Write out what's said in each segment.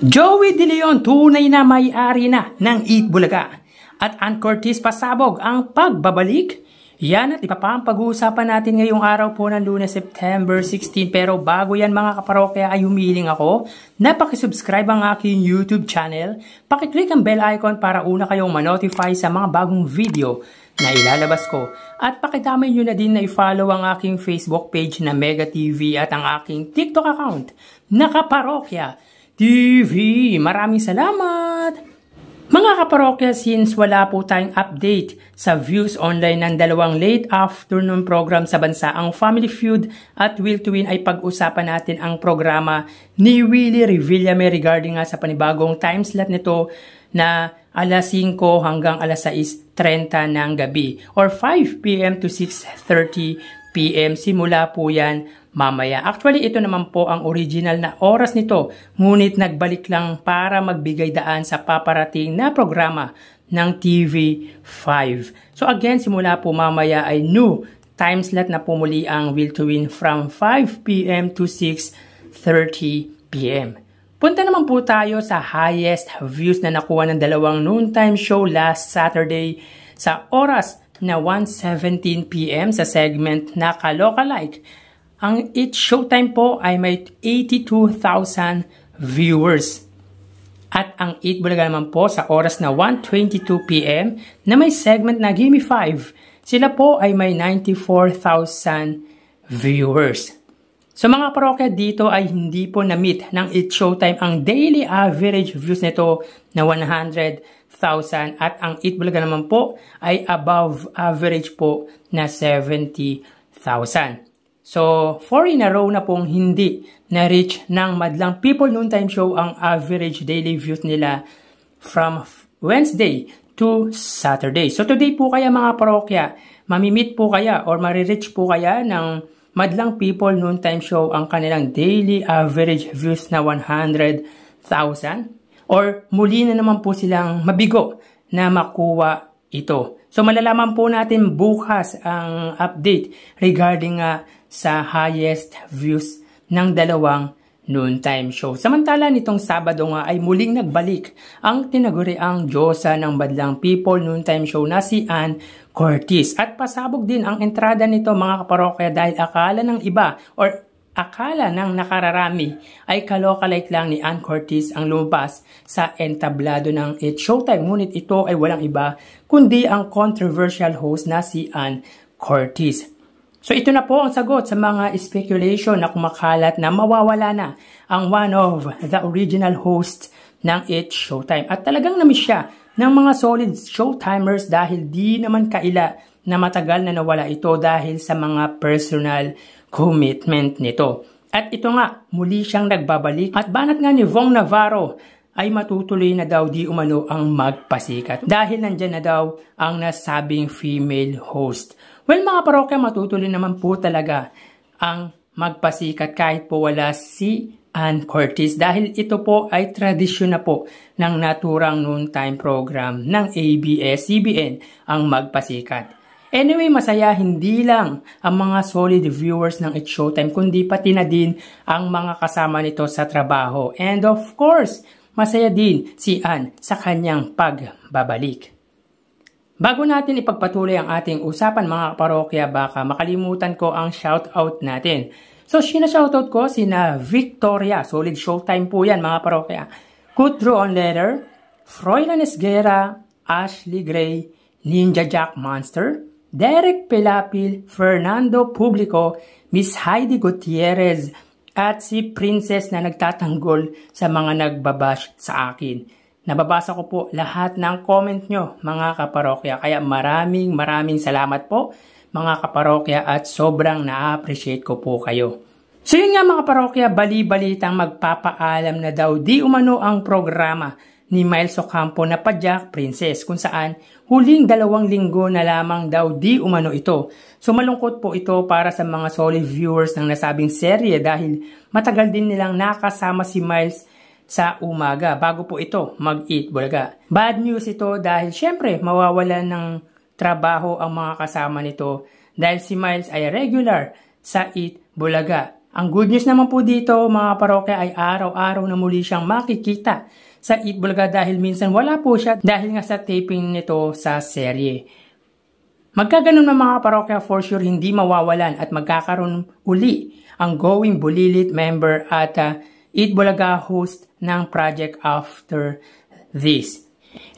Joey De Leon, tunay na may-ari na ng Eat Bulaga. At Ann Curtis pasabog ang pagbabalik. Yan at iba pa ang pag-uusapan natin ngayong araw po ng Lunes, September 16. Pero bago yan mga kaparokya ay humiling ako na pakisubscribe ang aking YouTube channel. Pakiclick ang bell icon para una kayong manotify sa mga bagong video na ilalabas ko. At pakidamay nyo na din na i-follow ang aking Facebook page na Mega TV at ang aking TikTok account na Kaparokya TV. Maraming salamat! Mga kaparokya, since wala po tayong update sa views online ng dalawang late afternoon program sa bansa, ang Family Feud at Will to Win, ay pag-usapan natin ang programa ni Willie Revillame regarding nga sa panibagong time slot nito na alas 5 hanggang alas 6:30 ng gabi or 5 p.m. to 6:30 p.m. Simula po yan mamaya. Actually, ito naman po ang original na oras nito, ngunit nagbalik lang para magbigay daan sa paparating na programa ng TV5. So again, simula po mamaya ay new time slot na po muli ang Will to Win from 5 p.m. to 6:30 p.m. Punta naman po tayo sa highest views na nakuha ng dalawang noontime show last Saturday sa oras na 1:17 p.m. sa segment na Kalokalike. Ang It's Showtime po ay may 82,000 viewers. At ang Eat Bulaga naman po sa oras na 1:22 p.m. na may segment na Gimme 5, sila po ay may 94,000 viewers. So mga parokya, dito ay hindi po na-meet ng It's Showtime ang daily average views nito na 100,000 at ang Eat Bulaga naman po ay above average po na 70,000. So, 4 in a row na pong hindi na-reach ng Madlang People Noontime Show ang average daily views nila from Wednesday to Saturday. So, today po kaya mga parokya, mamimit po kaya or marireach po kaya ng Madlang People Noontime Show ang kanilang daily average views na 100,000? Or muli na naman po silang mabigo na makuha ito? So, malalaman po natin bukas ang update regarding sa highest views ng dalawang noontime show. Samantala nitong Sabado nga ay muling nagbalik ang tinaguriang Diyosa ng Madlang People Noontime Show na si Ann Curtis. At pasabog din ang entrada nito mga kaparokya dahil akala ng iba or akala ng nakararami ay kalokalike lang ni Ann Curtis ang lumabas sa entablado ng It's Showtime. Ngunit ito ay walang iba kundi ang controversial host na si Ann Curtis. So ito na po ang sagot sa mga speculation na kumakalat na mawawala na ang one of the original hosts ng It's Showtime. At talagang namiss siya ng mga solid showtimers dahil di naman kaila na matagal na nawala ito dahil sa mga personal commitment nito. At ito nga, muli siyang nagbabalik at banat nga ni Vong Navarro ay matutuloy na daw di umano ang magpasikat dahil nandyan na daw ang nasabing female host. Well mga parokya, matutuloy naman po talaga ang magpasikat kahit po wala si Ann Curtis dahil ito po ay tradisyon na po ng naturang noontime program ng ABS-CBN ang magpasikat. Anyway, masaya hindi lang ang mga solid viewers ng It's Showtime kundi pati na din ang mga kasama nito sa trabaho. And of course, masaya din si Ann sa kanyang pagbabalik. Bago natin ipagpatuloy ang ating usapan mga kaparokya, baka makalimutan ko ang shoutout natin. So, shoutout ko sina Victoria, solid Showtime po yan mga parokya. Kutro on Letter, Froilan Esguera, Ashley Gray, Ninja Jack Monster, Derek Pelapil, Fernando Publico, Miss Heidi Gutierrez, at si Princess na nagtatanggol sa mga nagbabash sa akin. Nababasa ko po lahat ng comment nyo mga kaparokya. Kaya maraming salamat po mga kaparokya at sobrang na-appreciate ko po kayo. So yun nga mga parokya, bali-balitang magpapaalam na daw di umano ang programa ni Miles Ocampo na Padyak Princess kung saan huling 2 linggo na lamang daw di umano ito. So malungkot po ito para sa mga solid viewers ng nasabing serye dahil matagal din nilang nakasama si Miles sa umaga bago po ito mag-Eat Bulaga. Bad news ito dahil syempre mawawalan ng trabaho ang mga kasama nito dahil si Miles ay regular sa Eat Bulaga. Ang good news naman po dito mga parokya ay araw-araw na muli siyang makikita sa Eat Bulaga dahil minsan wala po siya dahil nga sa taping nito sa serye. Magkaganon na mga parokya for sure hindi mawawalan at magkakaroon uli ang Going Bulilit member at Eat Bulaga host ng project after this.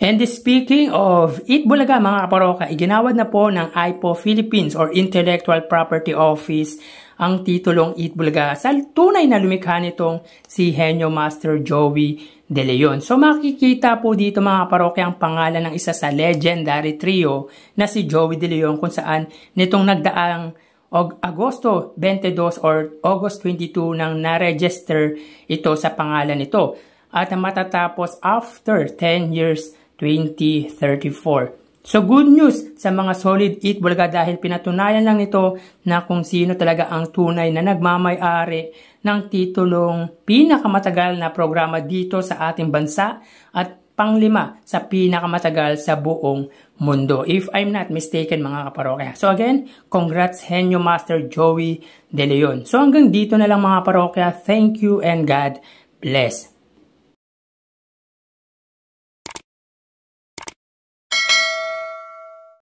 And speaking of Eat Bulaga mga kaparokya, iginawad na po ng IPO Philippines or Intellectual Property Office ang titulong Eat Bulaga sa tunay na lumikha nitong si Henyo Master Joey De Leon. So makikita po dito mga kaparokya ang pangalan ng isa sa legendary trio na si Joey De Leon kung saan nitong nagdaang Agosto 22 or August 22 nang na-register ito sa pangalan nito. At matatapos after 10 years 2034. So good news sa mga solid Eat Bulaga dahil pinatunayan lang nito na kung sino talaga ang tunay na nagmamay-ari ng titulong pinakamatagal na programa dito sa ating bansa at panglima sa pinakamatagal sa buong mundo. If I'm not mistaken mga kaparokya. So again, congrats Henyo Master Joey De Leon. So hanggang dito na lang mga kaparokya. Thank you and God bless.